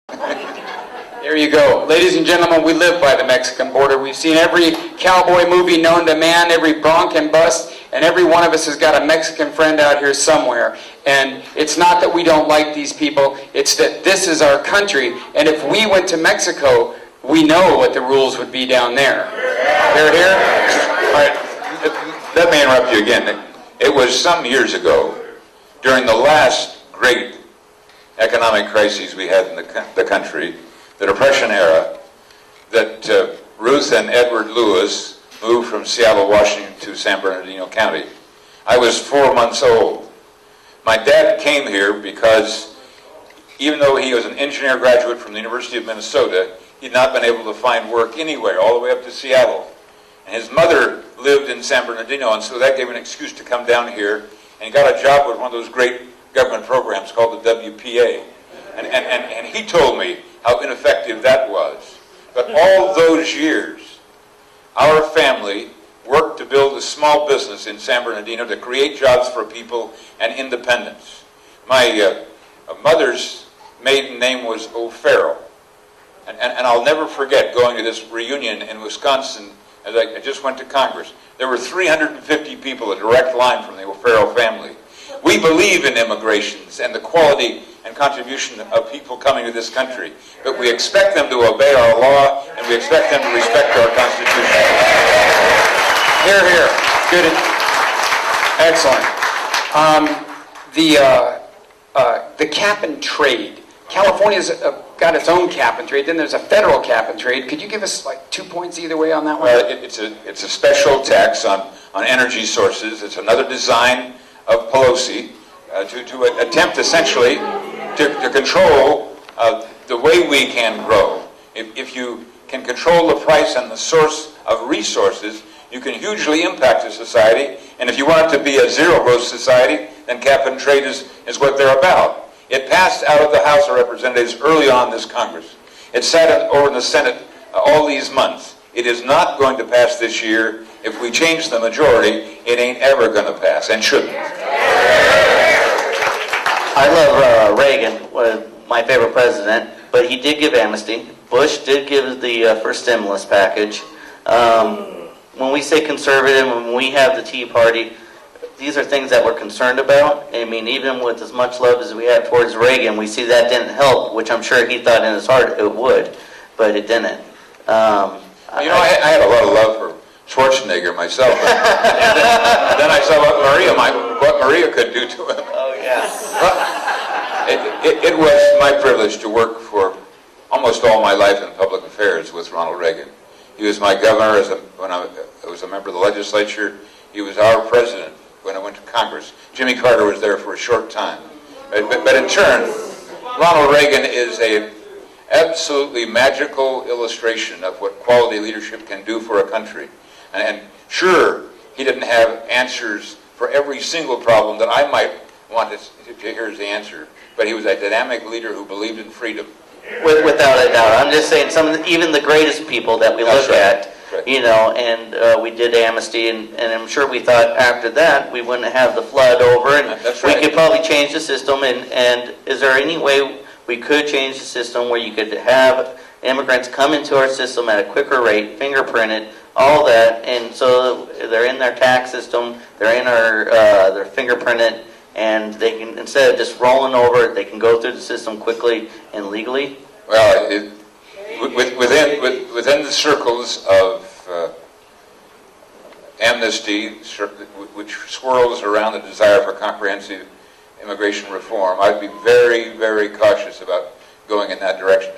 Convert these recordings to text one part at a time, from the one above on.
There you go. Ladies and gentlemen, we live by the Mexican border. We've seen every cowboy movie known to man, every bronc and bust, and every one of us has got a Mexican friend out here somewhere. And it's not that we don't like these people, it's that this is our country. And if we went to Mexico, we know what the rules would be down there. Hear, hear? All right, let me interrupt you again. It was some years ago, during the last great economic crises we had in the country, the Depression era, that Ruth and Edward Lewis moved from Seattle, Washington to San Bernardino County. I was 4 months old. My dad came here because even though he was an engineer graduate from the University of Minnesota, he'd not been able to find work anywhere, all the way up to Seattle. And his mother lived in San Bernardino, and so that gave him an excuse to come down here, and he got a job with one of those great government programs called the WPA. And he told me how ineffective that was. But all those years, our family worked to build a small business in San Bernardino to create jobs for people and independence. My mother's maiden name was O'Farrell. And I'll never forget going to this reunion in Wisconsin as I just went to Congress. There were 350 people, a direct line from the O'Farrell family. We believe in immigrations and the quality and contribution of people coming to this country, but we expect them to obey our law and we expect them to respect our Constitution. Hear, hear. Good. Excellent. The cap and trade. California's got its own cap and trade. Then there's a federal cap and trade. Could you give us like 2 points either way on that one? Well, it's a special tax on energy sources. It's another design of Pelosi to attempt essentially to control the way we can grow. If you can control the price and the source of resources, you can hugely impact a society. And if you want it to be a zero-growth society, then cap and trade is what they're about. It passed out of the House of Representatives early on this Congress. It sat over in the Senate all these months. It is not going to pass this year. If we change the majority, it ain't ever going to pass, and shouldn't. I love Reagan, my favorite president, but he did give amnesty. Bush did give the first stimulus package. When we say conservative, when we have the Tea Party, these are things that we're concerned about. I mean, even with as much love as we have towards Reagan, we see that didn't help, which I'm sure he thought in his heart it would, but it didn't. I had a lot of love for Schwarzenegger myself. Then I saw what Maria could do to him. Oh, yeah. It was my privilege to work for almost all my life in public affairs with Ronald Reagan. He was my governor when I was a member of the legislature. He was our president when I went to Congress. Jimmy Carter was there for a short time. But in turn, Ronald Reagan is an absolutely magical illustration of what quality leadership can do for a country. And sure, he didn't have answers for every single problem that I might want to hear as the answer, but he was a dynamic leader who believed in freedom. Without a doubt. I'm just saying, even the greatest people that we look at, and we did amnesty, and I'm sure we thought after that we wouldn't have the flood over, and we could probably change the system, and is there any way we could change the system where you could have immigrants come into our system at a quicker rate, fingerprinted, all that, and so they're in their tax system, they're in our, they're fingerprinted, and they can, instead of just rolling over, they can go through the system quickly and legally? Well, within the circles of amnesty, which swirls around the desire for comprehensive immigration reform, I'd be very, very cautious about going in that direction.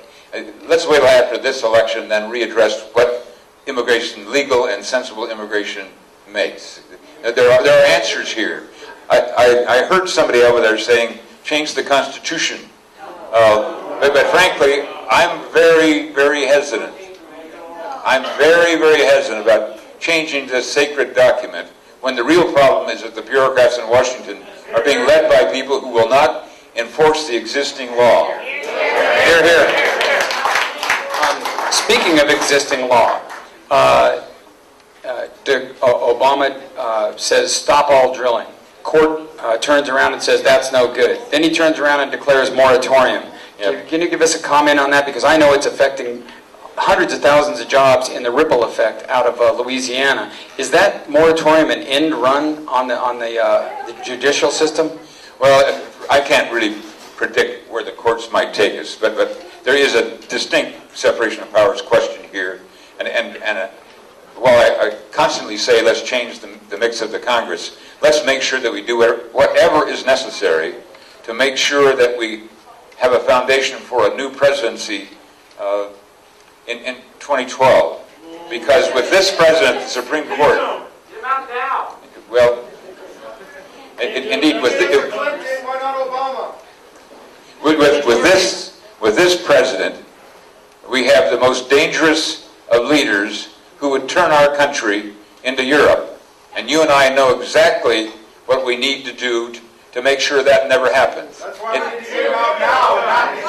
Let's wait till after this election, then readdress what immigration, legal and sensible immigration makes. There are answers here. I heard somebody over there saying, change the Constitution. But frankly, I'm very, very hesitant. I'm very, very hesitant about changing this sacred document when the real problem is that the bureaucrats in Washington are being led by people who will not enforce the existing law. Hear, hear. Speaking of existing law, Obama says stop all drilling. Court turns around and says that's no good. Then he turns around and declares moratorium. Yep. Can you give us a comment on that? Because I know it's affecting hundreds of thousands of jobs in the ripple effect out of Louisiana. Is that moratorium an end run on the judicial system? Well, I can't really predict where the courts might take us, but there is a distinct separation of powers question here. And while I constantly say let's change the mix of the Congress, let's make sure that we do whatever is necessary to make sure that we have a foundation for a new presidency in 2012. Because with this president, the Supreme Court... Not now. Well, indeed, with this president, we have the most dangerous of leaders who would turn our country into Europe. And you and I know exactly what we need to do to make sure that never happens.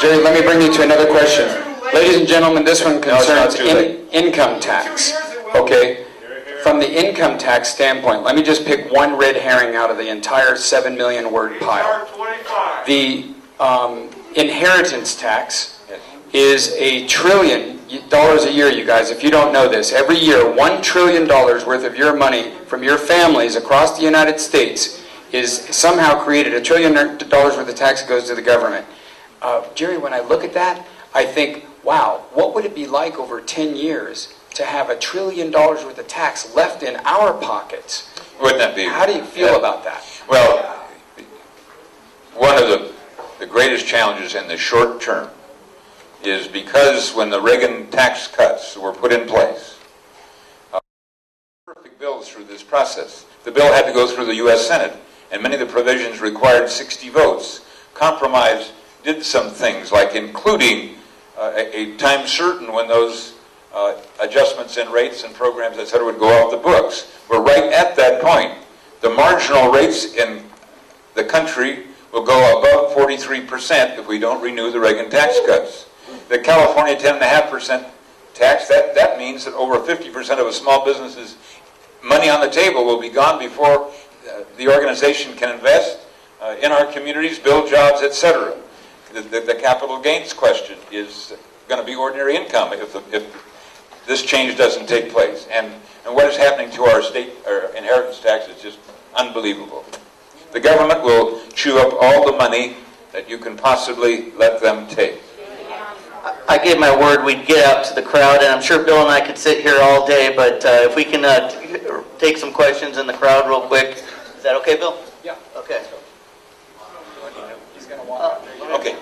Jerry, let me bring you to another question. Ladies and gentlemen, this one concerns too late. income tax. Okay? From the income tax standpoint, let me just pick one red herring out of the entire 7 million word pile. The inheritance tax is $1 trillion a year, you guys. If you don't know this, every year $1 trillion worth of your money from your families across the United States is somehow created. $1 trillion worth of tax goes to the government. Jerry, when I look at that, I think, wow, what would it be like over 10 years to have $1 trillion worth of tax left in our pockets? Wouldn't that be? How do you feel about that? Well, one of the greatest challenges in the short term is because when the Reagan tax cuts were put in place, perfect bills through this process. The bill had to go through the U.S. Senate, and many of the provisions required 60 votes. Compromise did some things, like including a time certain when those adjustments in rates and programs, et cetera, would go off the books. We're right at that point. The marginal rates in the country will go above 43% if we don't renew the Reagan tax cuts. The California 10.5% tax, that means that over 50% of a small business's money on the table will be gone before the organization can invest in our communities, build jobs, etc. The capital gains question is going to be ordinary income if this change doesn't take place. And what is happening to our state inheritance tax is just unbelievable. The government will chew up all the money that you can possibly let them take. I gave my word we'd get out to the crowd, and I'm sure Bill and I could sit here all day, but if we can take some questions in the crowd real quick. Is that okay, Bill? Yeah. Okay. He's going to walk. Okay.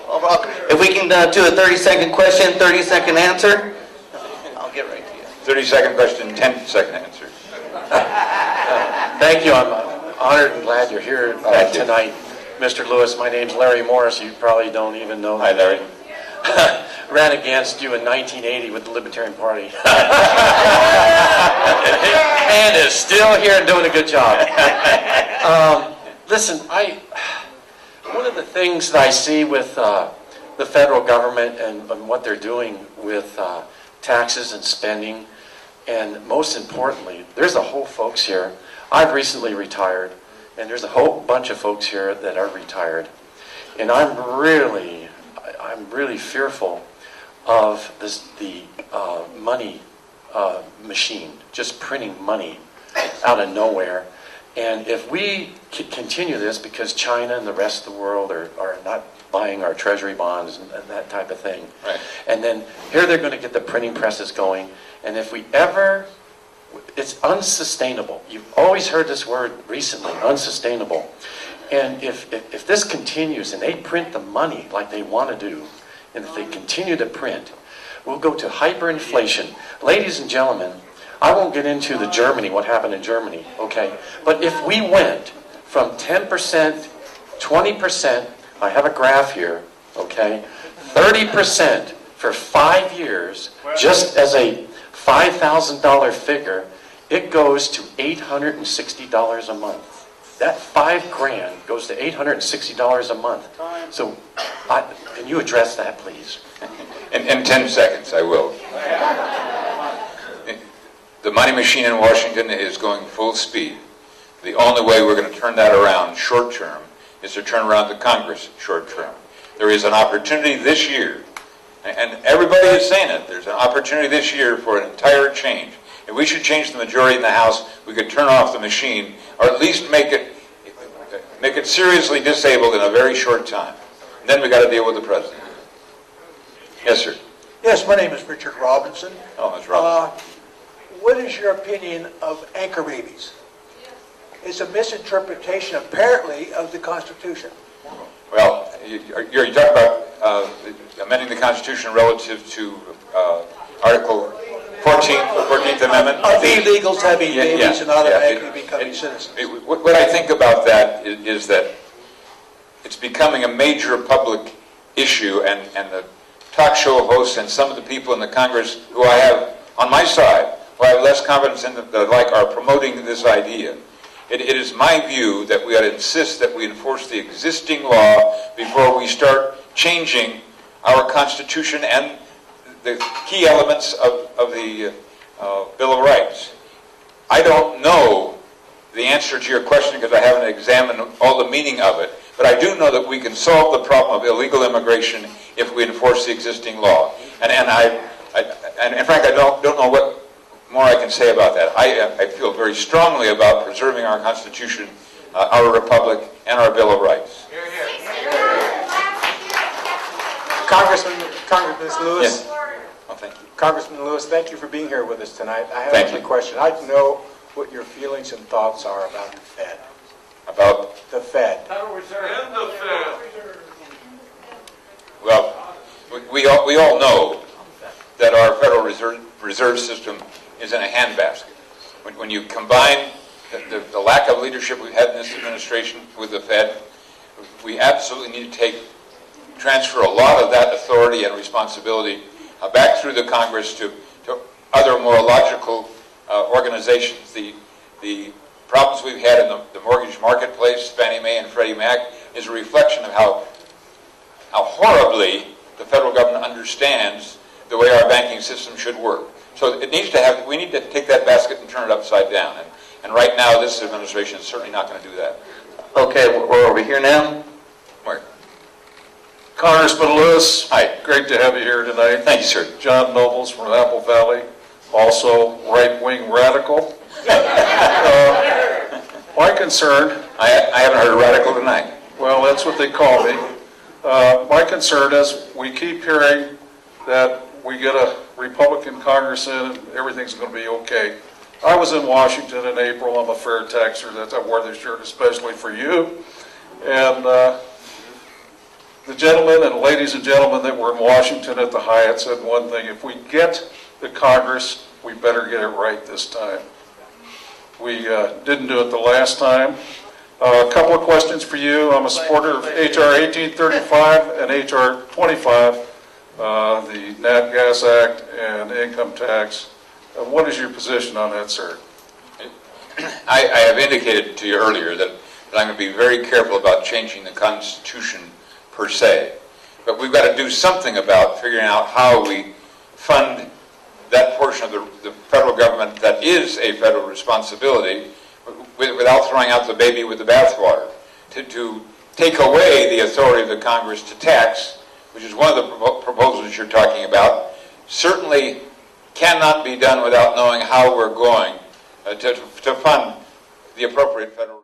If we can do a 30-second question, 30-second answer, I'll get right to you. 30-second question, 10-second answer. Thank you. I'm honored and glad you're here tonight. Mr. Lewis, my name's Larry Morris. You probably don't even know Hi, Larry. Ran against you in 1980 with the Libertarian Party. And is still here and doing a good job. Listen, one of the things that I see with the federal government and what they're doing with taxes and spending, and most importantly, there's a whole folks here. I've recently retired, and there's a whole bunch of folks here that are retired. And I'm really fearful of the money machine, just printing money out of nowhere. And if we continue this, because China and the rest of the world are not buying our treasury bonds and that type of thing, Right. and then here they're going to get the printing presses going, and if we ever, it's unsustainable. You've always heard this word recently, unsustainable. And if this continues and they print the money like they want to do, and if they continue to print, we'll go to hyperinflation. Ladies and gentlemen, I won't get into what happened in Germany, okay? But if we went from 10%, 20%, I have a graph here, okay? 30% for 5 years, just as a $5,000 figure, it goes to $860 a month. That $5,000 goes to $860 a month. So, can you address that, please? In 10 seconds, I will. The money machine in Washington is going full speed. The only way we're going to turn that around short term is to turn around the Congress short term. There is an opportunity this year, and everybody is saying it, there's an opportunity this year for an entire change. If we should change the majority in the House, we could turn off the machine, or at least make it seriously disabled in a very short time. And then we got to deal with the president. Yes, sir. Yes, my name is Richard Robinson. Oh, Mr. Robinson. What is your opinion of anchor babies? It's a misinterpretation, apparently, of the Constitution. Well, you're talking about amending the Constitution relative to Article 14th, the 14th Amendment? Of illegals having babies and automatically becoming It- citizens. What I think about that is that it's becoming a major public issue, and the talk show hosts and some of the people in the Congress who I have on my side, who I have less confidence in than I like, are promoting this idea. It is my view that we ought to insist that we enforce the existing law before we start changing our Constitution and the key elements of the Bill of Rights. I don't know the answer to your question because I haven't examined all the meaning of it, but I do know that we can solve the problem of illegal immigration if we enforce the existing law. And Frank, I don't know what more I can say about that. I feel very strongly about preserving our Constitution, our Republic, and our Bill of Rights. Congressman Lewis. Yes. Well, thank you. Congressman Lewis, thank you for being here with us tonight. I have Thank a you. question. I'd like to know what your feelings and thoughts are about the Fed. About, The Fed. well, we all know that our Federal Reserve System is in a handbasket. When you combine the lack of leadership we've had in this administration with the Fed, we absolutely need to transfer a lot of that authority and responsibility back through the Congress to other more logical organizations. The problems we've had in the mortgage marketplace, Fannie Mae and Freddie Mac, is a reflection of how horribly the federal government understands the way our banking system should work. So we need to take that basket and turn it upside down. And right now, this administration is certainly not going to do that. Okay, we're over here now. Mark. Congressman Lewis, Hi. great to have you here tonight. Thank you, sir. John Nobles from Apple Valley, also right-wing radical. My concern, I haven't heard a radical tonight. well, that's what they call me. My concern is we keep hearing that we get a Republican Congress in and everything's going to be okay. I was in Washington in April. I'm a fair taxer. I wore this shirt especially for you. And the gentlemen and ladies and gentlemen that were in Washington at the Hyatt said one thing: if we get the Congress, we better get it right this time. We didn't do it the last time. A couple of questions for you. I'm a supporter of H.R. 1835 and H.R. 25, the Nat Gas Act and income tax. What is your position on that, sir? I have indicated to you earlier that I'm going to be very careful about changing the Constitution per se. But we've got to do something about figuring out how we fund that portion of the federal government that is a federal responsibility without throwing out the baby with the bathwater. To take away the authority of the Congress to tax, which is one of the proposals you're talking about, certainly cannot be done without knowing how we're going to fund the appropriate federal